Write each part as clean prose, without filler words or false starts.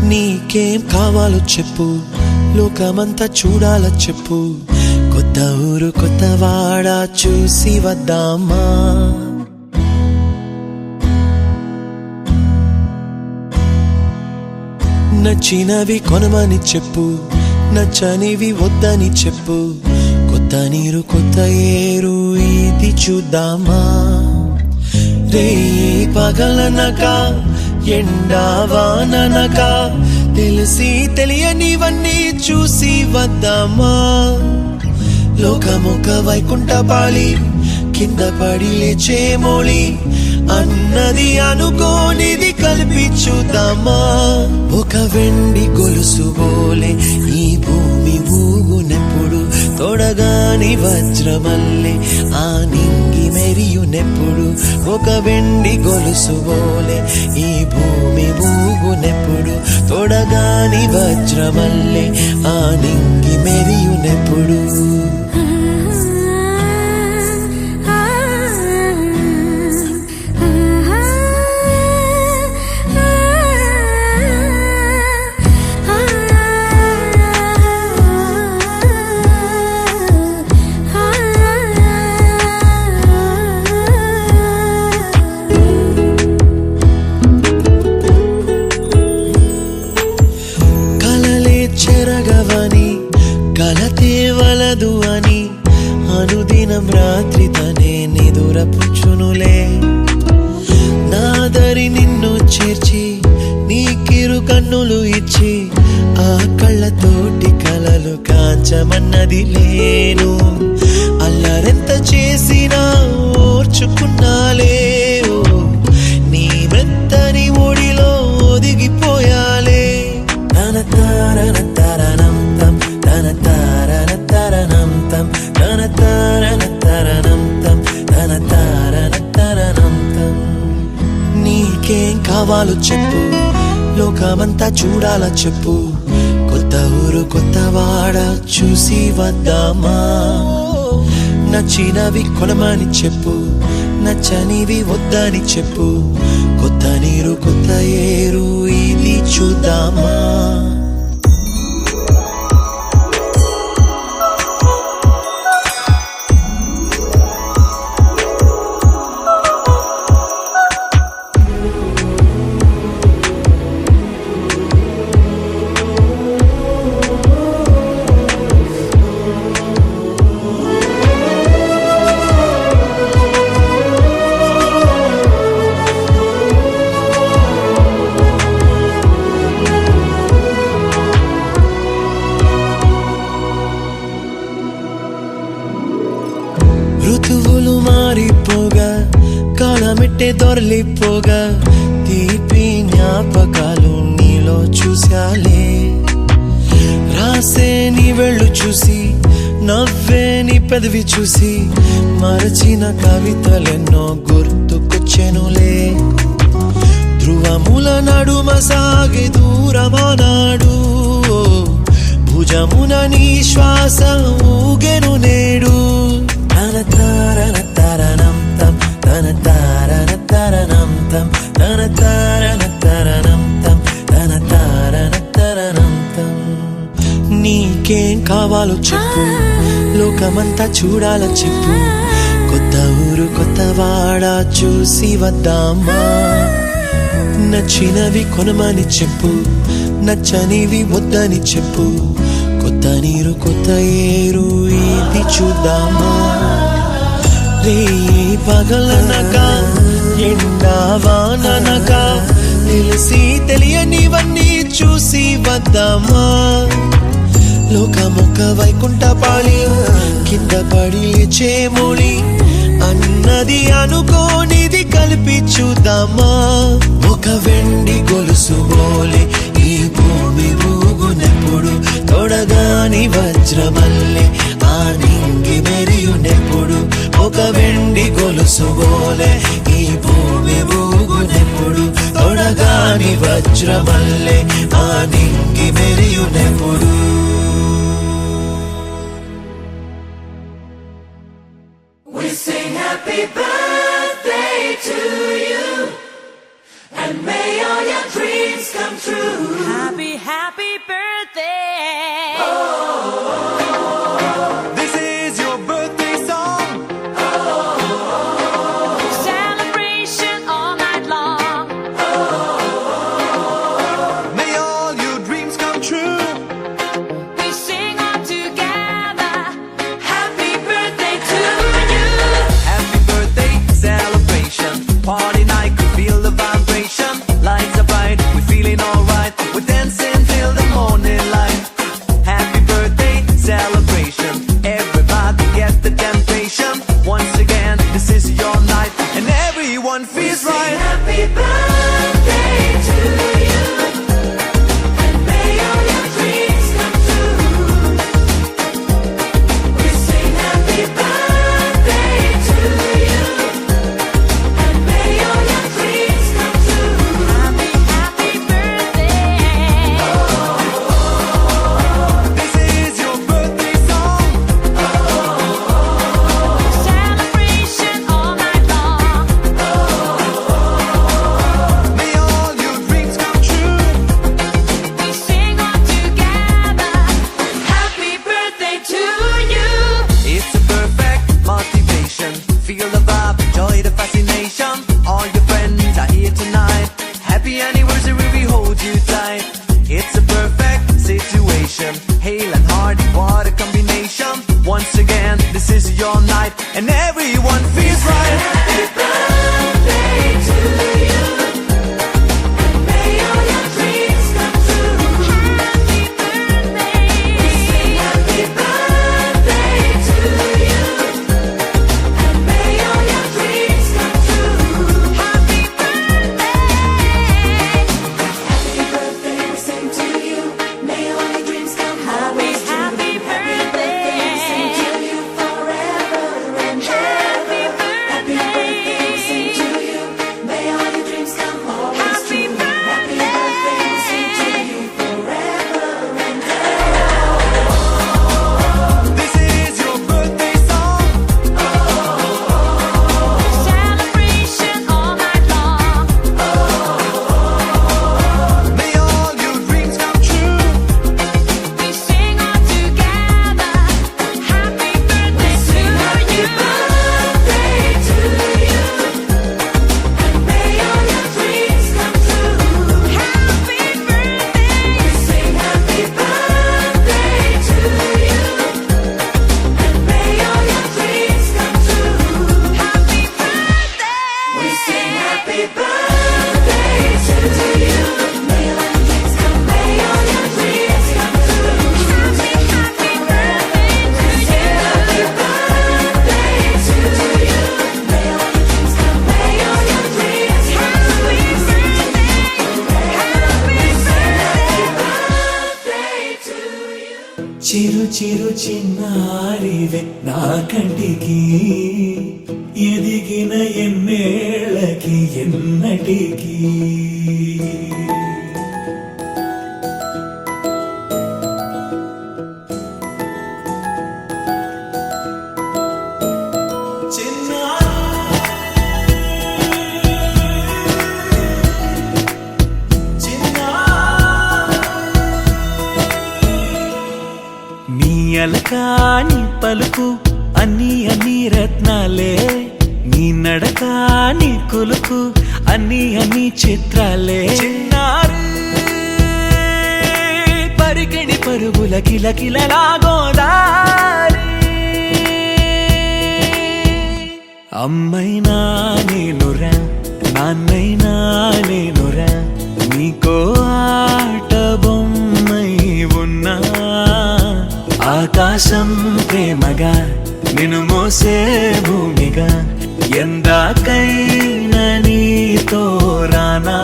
నీకేం కావాలో చెప్పు, లోకమంతా చూడాల చెప్పు, కొత్త ఊరు కొత్త వాడ చూసి వద్దామా. నచ్చినవి కొనమని చెప్పు, నచ్చనివి వద్దని చెప్పు, కొత్త నీరు కొత్త ఏరు ఇది చూద్దామా. రే పగలనక ఎండావాననక తెలిసి తెలియనివన్నీ చూసి వద్దామా. లోకమొక వైకుంఠపాళి, కింద పడి లేచే మోళి, అన్నది అనుకోనిది కలిపి చూద్దామా. ఒక వెండి గొలుసు బోలే ఈ భూమి ఊగునెప్పుడు, తొడగాని వజ్రమల్లే ఆ నింగి మెరియునెప్పుడు. ఒక వెండి గొలుసు బోలే ఈ భూమి ఊగునెప్పుడు, తొడగాని వజ్రమల్లే ఆ నింగి మెరియునెప్పుడు. చెరగవని కలతే వలదు అని అనుదినం రాత్రి తనే నిదురపుచ్చునులే. నాదరి నిన్ను చేర్చి నీకిరు కన్నులు ఇచ్చి, ఆ కళ్ళతోటి కలలు కాంచమన్నది లేను. అల్లరెంత చేసినా ఓర్చుకున్నాలే, నీ మెత్తని ఒడిలో ఒదిగిపోయాలే. తన తారన తరణం తం, తన తారన తరణం తం, తన తారన తరణం తం, తన తారన తరణం తం. నీకేం కావాలో చెప్పు, లోకమంతా చూడాల చెప్పు, కొత్త ఊరు కొత్త వాడ చూసి వద్దామా. నచ్చినవి కొనమని చెప్పు, నచ్చనివి వద్దని చెప్పు, కొత్త నీరు కొత్త ఏరు ఇది చూద్దామా. ఋతువులు మారిపోగా, కాలమెట్టే దొరలిపోగా, తీపి జ్ఞాపకాలు నీలో చూశాలే. రాసే నీ వెళ్ళు చూసి, నవ్వే నీ పెదవి చూసి, మరచిన కవితలెన్నో గుర్తుకొచ్చెనులే. ధ్రువముల నడుమ సాగే దూరమానాడు, భుజమున నీ శ్వాస ఊగెను నేడు. తన తారన తరణం తం, తన తారన తరణం తం, తన తారన తరణం తం, తన తారన తరణం తం. నీకేం కావాలో చెప్పు, లోక లోకమంతా చూడాలని చెప్పు, కొత్త ఊరు కొత్త వాడ చూసి వద్దామా. నచ్చినవి కొనమని చెప్పు, నచ్చనివి వద్దని చెప్పు, కొత్త నీరు కొత్త ఏరు ఇది చూద్దామా. రే పగలనక ఎండా వాననక తెలిసి తెలియనివన్నీ చూసి వద్దామా. లోకమొక్క వైకుంఠపాళి కింద పడి లేచే మోళి అన్నది అనుకోనిది కలిపి చూద్దామా. ఒక వెండి గొలుసు బోలే ఈ భూమి ఊగునెప్పుడు, తొడగాని వజ్రమల్లె ఆ నింగి మెరియునెప్పుడు. ఒక వెండి గొలుసు బోలే ఈ భూమి ఊగునెప్పుడు, తొడగాని వజ్రమల్లె ఆ నింగి మెరియునెప్పుడు. We sing happy birthday to you, and may all your dreams come true. Happy, happy birthday. This is your birthday song. Celebration all night long. May all your dreams come true. We sing all together. Happy birthday to you. Happy birthday celebration. Party night, could feel the vibration. Lights are bright, we're feeling alright. We're dancing till the morning light. Happy birthday celebration. Everybody get the temptation. Once again, this is your night, and everyone feels Sing right. happy birthday to you, and may all your dreams come true. We sing happy birthday to you, and may all your dreams come true. Happy, happy birthday. This is your birthday song. Celebration all night long. May all your dreams come true. We sing all together. Happy birthday to you. It's a perfect motivation. Feel the vibe, enjoy the fascination. All your friends are here tonight. Happy anniversary, we hold you tight. It's a perfect situation. Hale and hearty, what a combination. Once again, this is your night, and everyone feels right. Happy birthday to you, and may all your dreams come true. Happy birthday. Happy birthday to you, and may all your dreams come true. Happy birthday. Happy birthday, we sing to you. May all your dreams come always true. Happy birthday. We sing to you forever and Happy ever. Happy birthday, we sing to you. May all your dreams come always Happy true. Happy birthday. birthday, we sing to you forever and ever. This is your birthday song. Celebration all night long. May all your dreams come true. We sing all together. Happy birthday to you. Birthday to you, and may all your dreams come true. Happy birthday. We sing happy birthday to you, and may all your dreams come true. Happy birthday. We sing happy birthday to you. May all your dreams come, may all your dreams come true. Happy, happy birthday to you. Happy birthday to you. May all your dreams come, may all your dreams come Happy true. birthday. Birthday to you. చిరు చిరు చిన్నారివే నా కంటికి, ఎదిగిన ఎన్నేళ్ళకి ఎన్నటికి. నీ అలకాని పలుకు అన్ని అన్ని రత్నాలే, నీ నడక నీ కొలుకు అన్ని అన్ని చిత్రాలే. చిన్నారి పరికిణి పరుగుల కిలకిలలా గోదారి, అమ్మైనా నేనురా నాన్నైనా నేనురా, నీకో ఆట బొమ్మై ఉన్నా. ఆకాశం ప్రేమగా నిన్ను మోసే భూమిగా, ఎందాకైనా నీతో రానా.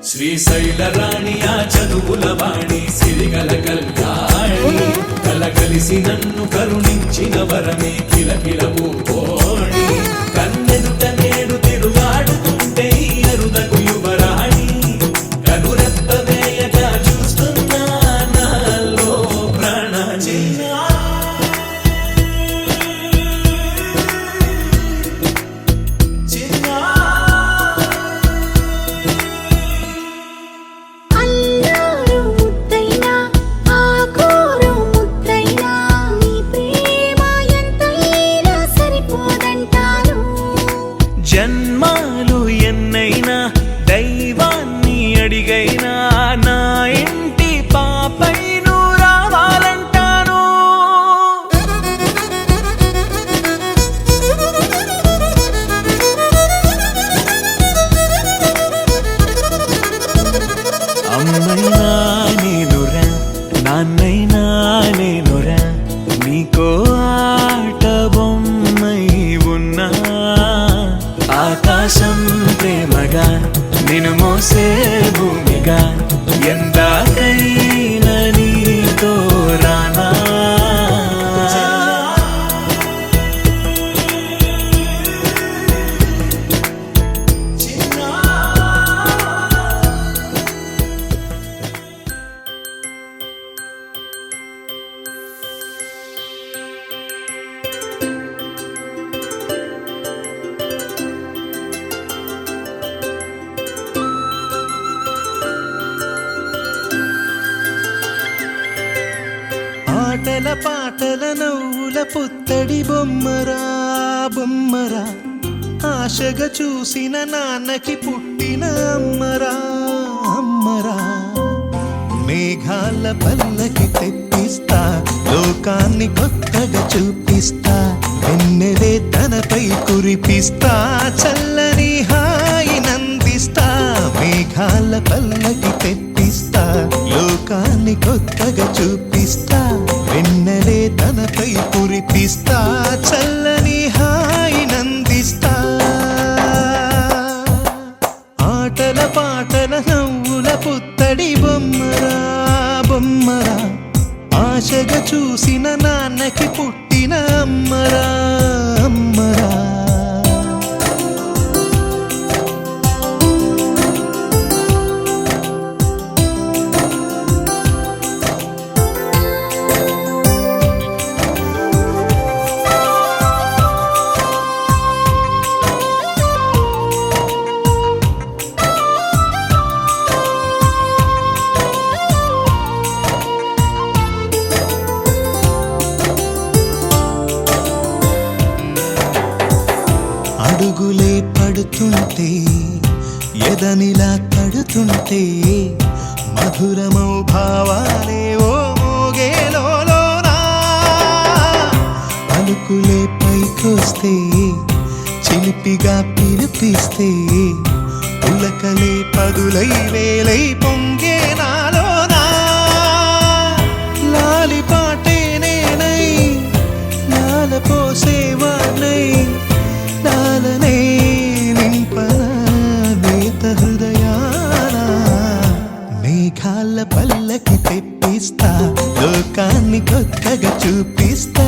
శ్రీశైల రాణి ఆ చదువుల వాణి, సిరిగల కళ్యాణి, కలగలిసి నన్ను కరుణించిన వరమే కిలకిల పూకోణి. కన్నెదుట నేడు తిరుగాడుతుంటే అరుదకు యువరాణి, కనురెప్ప వేయగా చూస్తున్నా నాలో ప్రాణ. అల్లారు ముద్దైనా ఆకోరు ముద్దైనా, నీ ప్రేమ ఎంతైనా సరిపోదంటాను. జన్మాలు ఎన్నైనా దైవాన్ని అడిగైనా, నా ఇంటి పాపై నువ్వు రావాలంటాను. అమ్మైనా నేనురా నాన్నైనా నేనురా, నీకో ఆట బొమ్మై ఉన్నా. ఆకాశం ప్రేమగా నిన్ను మోసే భూమిగా, ఎందాకైనా నీతో రానా. ఆటల పాటల నవ్వుల పుత్తడి బొమ్మరా బొమ్మరా, ఆశగా చూసిన నాన్నకి పుట్టిన అమ్మరా అమ్మరా. మేఘాల పల్లకి తెప్పిస్తా, లోకాన్ని కొత్తగా చూపిస్తా, వెన్నెలే తనపై కురిపిస్తా, చల్లని హాయి నందిస్తా. మేఘాల పల్లకి తెప్పిస్తా, లోకాన్ని కొత్తగా చూపిస్తా, వెన్నెలే తనపై కురిపిస్తా, చల్లని హాయి నందిస్తా. ఆటల పాటల నవ్వుల పుత్తడి బొమ్మరా బొమ్మరా, ఆశగా చూసిన నాన్నకి పుట్టిన అమ్మరా అమ్మరా. అడుగులే పడుతుంటే ఎదనిలా తడుతుంటే, మధురమౌ భావాలే ఓ మోగేలోనా. పలుకులే పైకొస్తే చిలిపిగా పిలిపిస్తే, పులకలే పదులై వేలై పొంగే నాలోనా. లాలి పాటే నేనై లాల పోసేవాణ్ణై, లాలనే నింపన నేత హృదయాన. మేఘాల పల్లకి తెప్పిస్తా, లోకాన్ని కొత్తగా చూపిస్తా,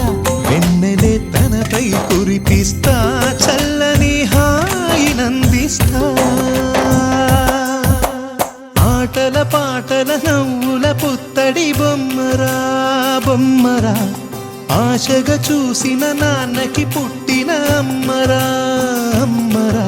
వెన్నెలే తనపై కురిపిస్తా, చల్లని హాయి నందిస్తా. ఆటల పాటల నవ్వుల పుత్తడి బొమ్మరా బొమ్మరా ఆశగా చూసిన నాన్నకి పుట్టిన అమ్మరా అమ్మరా